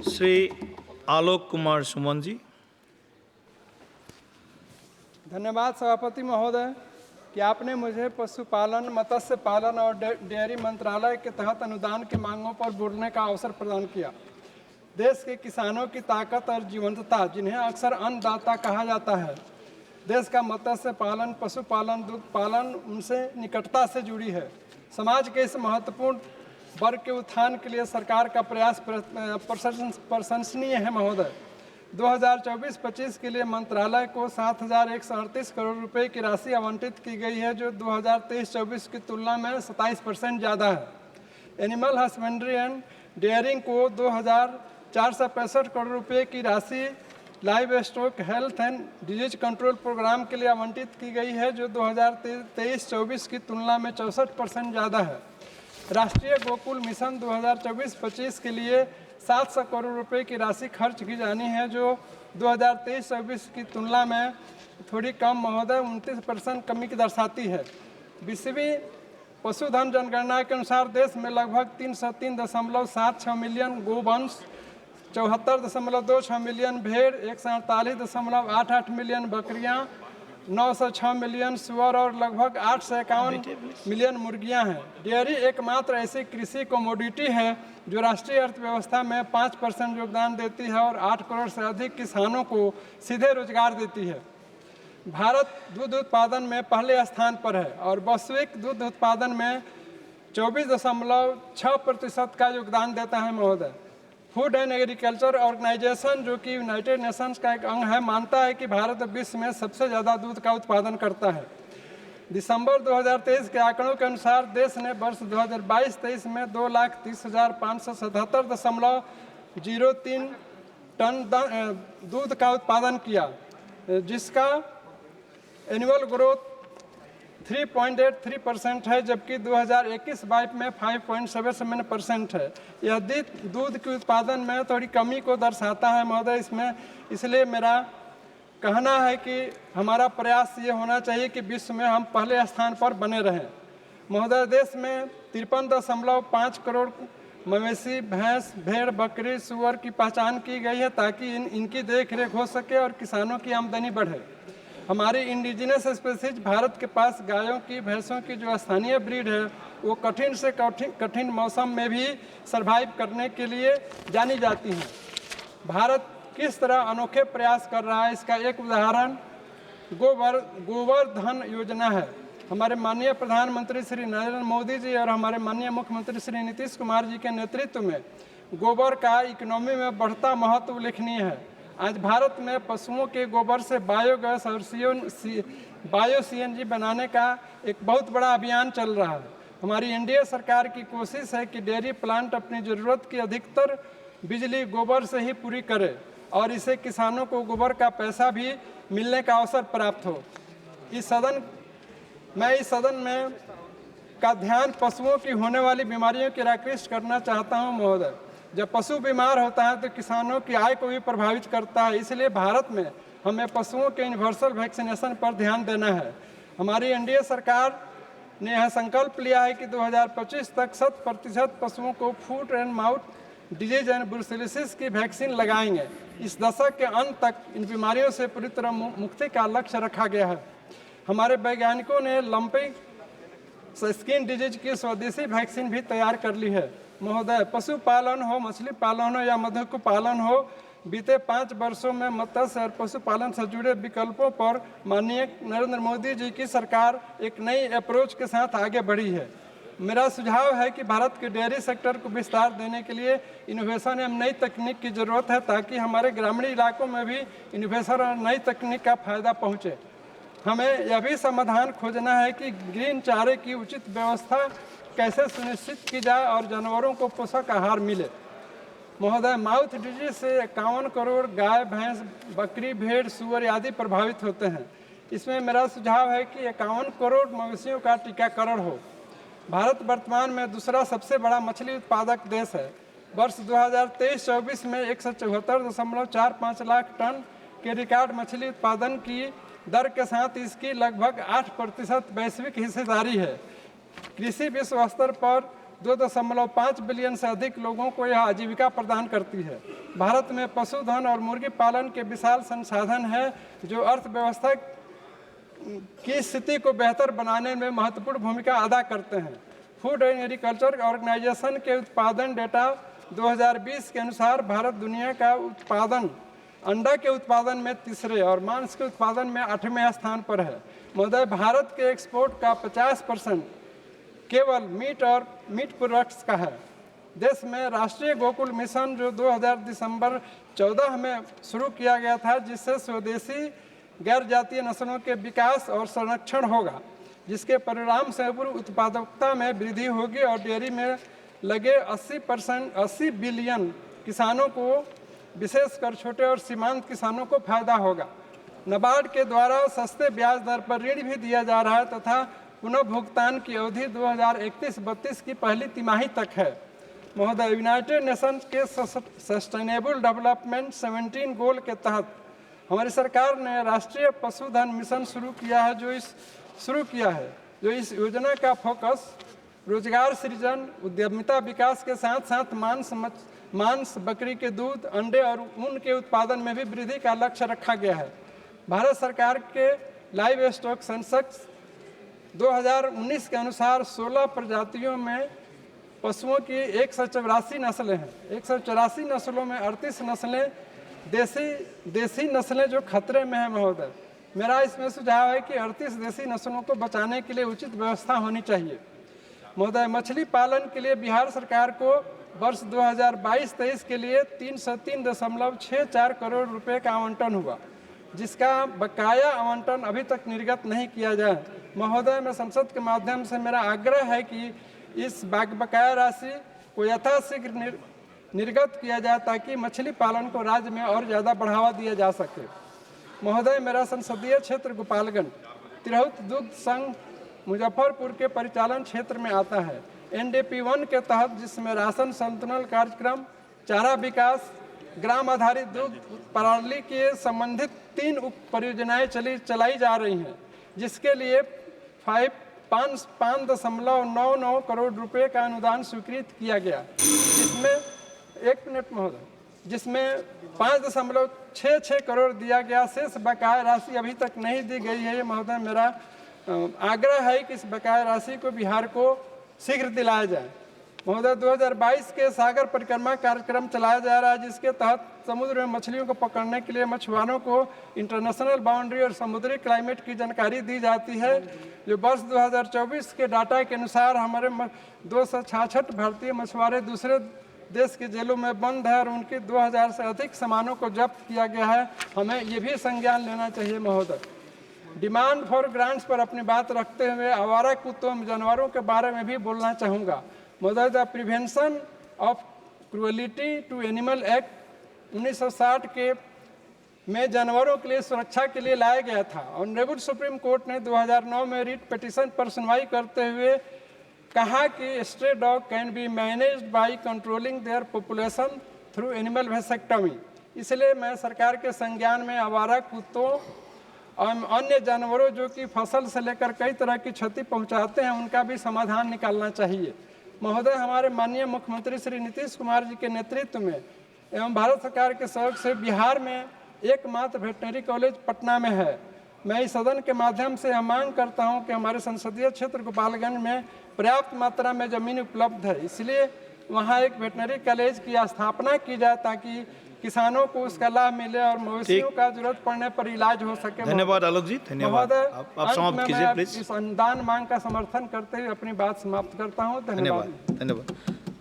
श्री आलोक कुमार सुमन जी। धन्यवाद सभापति महोदय कि आपने मुझे पशुपालन, मत्स्य पालन और डेयरी मंत्रालय के तहत अनुदान की मांगों पर बोलने का अवसर प्रदान किया। देश के किसानों की ताकत और जीवंतता, जिन्हें अक्सर अन्नदाता कहा जाता है, देश का मत्स्य पालन, पशुपालन, दूध पालन उनसे निकटता से जुड़ी है। समाज के इस महत्वपूर्ण वर्ग के उत्थान के लिए सरकार का प्रयास प्रशंसनीय है महोदय। 2024-25 के लिए मंत्रालय को 7,138 करोड़ रुपए की राशि आवंटित की गई है, जो 2023-24 की तुलना में 27% ज़्यादा है। एनिमल हस्बेंड्री एंड डेयरिंग को 2,465 करोड़ रुपए की राशि livestock health and disease control programme के लिए आवंटित की गई है, जो 2023-24 की तुलना में 64% ज़्यादा है। राष्ट्रीय गोकुल मिशन 2024-25 के लिए 700 करोड़ रुपए की राशि खर्च की जानी है, जो 2023-24 की तुलना में थोड़ी कम महोदय 29% कमी की दर्शाती है। 20वीं पशुधन जनगणना के अनुसार देश में लगभग 303.76 मिलियन गोवंश, 74.26 मिलियन भेड़, 148.88 मिलियन बकरियां, 906 मिलियन सुअर और लगभग 851 मिलियन मुर्गियां हैं। डेयरी एकमात्र ऐसी कृषि कमोडिटी है जो राष्ट्रीय अर्थव्यवस्था में 5% योगदान देती है और 8 करोड़ से अधिक किसानों को सीधे रोजगार देती है। भारत दूध उत्पादन में पहले स्थान पर है और वैश्विक दूध उत्पादन में 24.6% का योगदान देता है महोदय। फूड एंड एग्रीकल्चर ऑर्गेनाइजेशन, जो कि यूनाइटेड नेशंस का एक अंग है, मानता है कि भारत विश्व में सबसे ज़्यादा दूध का उत्पादन करता है। दिसंबर 2023 के आंकड़ों के अनुसार देश ने वर्ष 2022-23 में 2,30,577.03 टन दूध का उत्पादन किया, जिसका एनुअल ग्रोथ 3.83% है, जबकि 2021-22 में 5.77% है। यह दूध के उत्पादन में थोड़ी कमी को दर्शाता है महोदय। इसलिए मेरा कहना है कि हमारा प्रयास ये होना चाहिए कि विश्व में हम पहले स्थान पर बने रहें। महोदय, देश में 53.5 करोड़ मवेशी, भैंस, भेड़, बकरी, सुअर की पहचान की गई है ताकि इनकी देखरेख हो सके और किसानों की आमदनी बढ़े। हमारी इंडिजिनस स्पीसीज भारत के पास गायों की, भैंसों की जो स्थानीय ब्रीड है, वो कठिन से कठिन मौसम में भी सरवाइव करने के लिए जानी जाती हैं। भारत किस तरह अनोखे प्रयास कर रहा है, इसका एक उदाहरण गोवर्धन योजना है। हमारे माननीय प्रधानमंत्री श्री नरेंद्र मोदी जी और हमारे माननीय मुख्यमंत्री श्री नीतीश कुमार जी के नेतृत्व में गोबर का इकोनॉमी में बढ़ता महत्व उल्लेखनीय है। आज भारत में पशुओं के गोबर से बायोगैस और बायो CNG बनाने का एक बहुत बड़ा अभियान चल रहा है। हमारी एनडीए सरकार की कोशिश है कि डेयरी प्लांट अपनी ज़रूरत की अधिकतर बिजली गोबर से ही पूरी करे और इससे किसानों को गोबर का पैसा भी मिलने का अवसर प्राप्त हो। इस सदन में का ध्यान पशुओं की होने वाली बीमारियों की आकृष्ट करना चाहता हूं महोदय। जब पशु बीमार होता है तो किसानों की आय को भी प्रभावित करता है, इसलिए भारत में हमें पशुओं के यूनिवर्सल वैक्सीनेशन पर ध्यान देना है। हमारी एनडीए सरकार ने यह संकल्प लिया है कि 2025 तक 100% पशुओं को foot and mouth disease and brucellosis की वैक्सीन लगाएंगे। इस दशक के अंत तक इन बीमारियों से पूरी तरह मुक्ति का लक्ष्य रखा गया है। हमारे वैज्ञानिकों ने लंपिंग स्किन डिजीज की स्वदेशी वैक्सीन भी तैयार कर ली है। महोदय, पशुपालन हो, मछली पालन हो या मधुमक्खी पालन हो, बीते 5 वर्षों में मत्स्य और पशुपालन से जुड़े विकल्पों पर माननीय नरेंद्र मोदी जी की सरकार एक नई अप्रोच के साथ आगे बढ़ी है। मेरा सुझाव है कि भारत के डेयरी सेक्टर को विस्तार देने के लिए इनोवेशन एवं नई तकनीक की ज़रूरत है, ताकि हमारे ग्रामीण इलाकों में भी इनोवेशन और नई तकनीक का फायदा पहुँचे। हमें यह भी समाधान खोजना है कि ग्रीन चारे की उचित व्यवस्था कैसे सुनिश्चित की जाए और जानवरों को पोषक आहार मिले। महोदय, माउथ डिजीज से 51 करोड़ गाय, भैंस, बकरी, भेड़, सुअर आदि प्रभावित होते हैं। इसमें मेरा सुझाव है कि 51 करोड़ मवेशियों का टीकाकरण हो। भारत वर्तमान में दूसरा सबसे बड़ा मछली उत्पादक देश है। वर्ष 2023-24 में 174.45 लाख टन के रिकॉर्ड मछली उत्पादन की दर के साथ इसकी लगभग 8% वैश्विक हिस्सेदारी है। कृषि विश्व स्तर पर 2.5 बिलियन से अधिक लोगों को यह आजीविका प्रदान करती है। भारत में पशुधन और मुर्गी पालन के विशाल संसाधन हैं जो अर्थव्यवस्था की स्थिति को बेहतर बनाने में महत्वपूर्ण भूमिका अदा करते हैं। फूड एंड एग्रीकल्चर ऑर्गेनाइजेशन के उत्पादन डेटा 2020 के अनुसार भारत दुनिया का उत्पादन अंडा के उत्पादन में तीसरे और मांस के उत्पादन में 8वें स्थान पर है। महोदय, भारत के एक्सपोर्ट का 50% केवल मीट और मीट प्रोडक्ट्स का है। देश में राष्ट्रीय गोकुल मिशन जो 2000 दिसंबर 14 में शुरू किया गया था, जिससे स्वदेशी गैर जातीय नस्लों के विकास और संरक्षण होगा, जिसके परिणाम से उत्पादकता में वृद्धि होगी और डेयरी में लगे 80 बिलियन किसानों को, विशेषकर छोटे और सीमांत किसानों को फायदा होगा। नाबार्ड के द्वारा सस्ते ब्याज दर पर ऋण भी दिया जा रहा है तथा पुनः भुगतान की अवधि 2031-32 की पहली तिमाही तक है। महोदय, यूनाइटेड नेशंस के सस्टेनेबल डेवलपमेंट 17 गोल के तहत हमारी सरकार ने राष्ट्रीय पशुधन मिशन शुरू किया है, जो इस योजना का फोकस रोजगार सृजन, उद्यमिता विकास के साथ साथ मांस, बकरी के दूध, अंडे और ऊन के उत्पादन में भी वृद्धि का लक्ष्य रखा गया है। भारत सरकार के लाइव स्टॉक सेंसस 2019 के अनुसार 16 प्रजातियों में पशुओं की 184 नस्लें हैं। 184 नस्लों में 38 नस्लें देसी नस्लें जो खतरे में हैं। महोदय, मेरा इसमें सुझाव है कि 38 देसी नस्लों को बचाने के लिए उचित व्यवस्था होनी चाहिए। महोदय, मछली पालन के लिए बिहार सरकार को वर्ष 2022-23 के लिए 303.64 करोड़ रुपए का आवंटन हुआ, जिसका बकाया आवंटन अभी तक निर्गत नहीं किया जाए। महोदय, मैं संसद के माध्यम से मेरा आग्रह है कि इस बकाया राशि को यथाशीघ्र निर्गत किया जाए ताकि मछली पालन को राज्य में और ज़्यादा बढ़ावा दिया जा सके। महोदय, मेरा संसदीय क्षेत्र गोपालगंज तिरहुत दुग्ध संघ मुजफ्फरपुर के परिचालन क्षेत्र में आता है। NDP 1 के तहत, जिसमें राशन संतुलन कार्यक्रम, चारा विकास, ग्राम आधारित दुग्ध प्रणाली के संबंधित 3 उप परियोजनाएं चलाई जा रही हैं, जिसके लिए 5.99 करोड़ रुपए का अनुदान स्वीकृत किया गया, जिसमें 5.66 करोड़ दिया गया। शेष बकाया राशि अभी तक नहीं दी गई है। महोदय, मेरा आग्रह है कि इस बकाया राशि को बिहार को शीघ्र दिलाया जाए। महोदय, 2022 के सागर परिक्रमा कार्यक्रम चलाया जा रहा है, जिसके तहत समुद्र में मछलियों को पकड़ने के लिए मछुआरों को इंटरनेशनल बाउंड्री और समुद्री क्लाइमेट की जानकारी दी जाती है। जो वर्ष 2024 के डाटा के अनुसार हमारे 266 भारतीय मछुआरे दूसरे देश की जेलों में बंद है और उनके 2000 से अधिक सामानों को जब्त किया गया है। हमें ये भी संज्ञान लेना चाहिए। महोदय, डिमांड फॉर ग्रांट्स पर अपनी बात रखते हुए आवारा कुत्तों जानवरों के बारे में भी बोलना चाहूँगा। महोदय, the prevention of cruelty to animal act 1960 के में जानवरों के लिए सुरक्षा के लिए लाया गया था। ऑनरेबल सुप्रीम कोर्ट ने 2009 में रिट पिटीशन पर सुनवाई करते हुए कहा कि stray dog can be managed by controlling their population through animal vasectomy. इसलिए मैं सरकार के संज्ञान में आवारा कुत्तों और अन्य जानवरों जो कि फसल से लेकर कई तरह की क्षति पहुंचाते हैं, उनका भी समाधान निकालना चाहिए। महोदय, हमारे माननीय मुख्यमंत्री श्री नीतीश कुमार जी के नेतृत्व में एवं भारत सरकार के सहयोग से बिहार में एकमात्र वेटनरी कॉलेज पटना में है। मैं इस सदन के माध्यम से यह मांग करता हूं कि हमारे संसदीय क्षेत्र गोपालगंज में पर्याप्त मात्रा में जमीन उपलब्ध है, इसलिए वहां एक वेटनरी कॉलेज की स्थापना की जाए ताकि किसानों को उसका लाभ मिले और मवेशियों का जरूरत पड़ने पर इलाज हो सके। धन्यवाद आलोक जी, धन्यवाद। आप समाप्त कीजिए प्लीज। इस अनुदान मांग का समर्थन करते हुए अपनी बात समाप्त करता हूँ। धन्यवाद।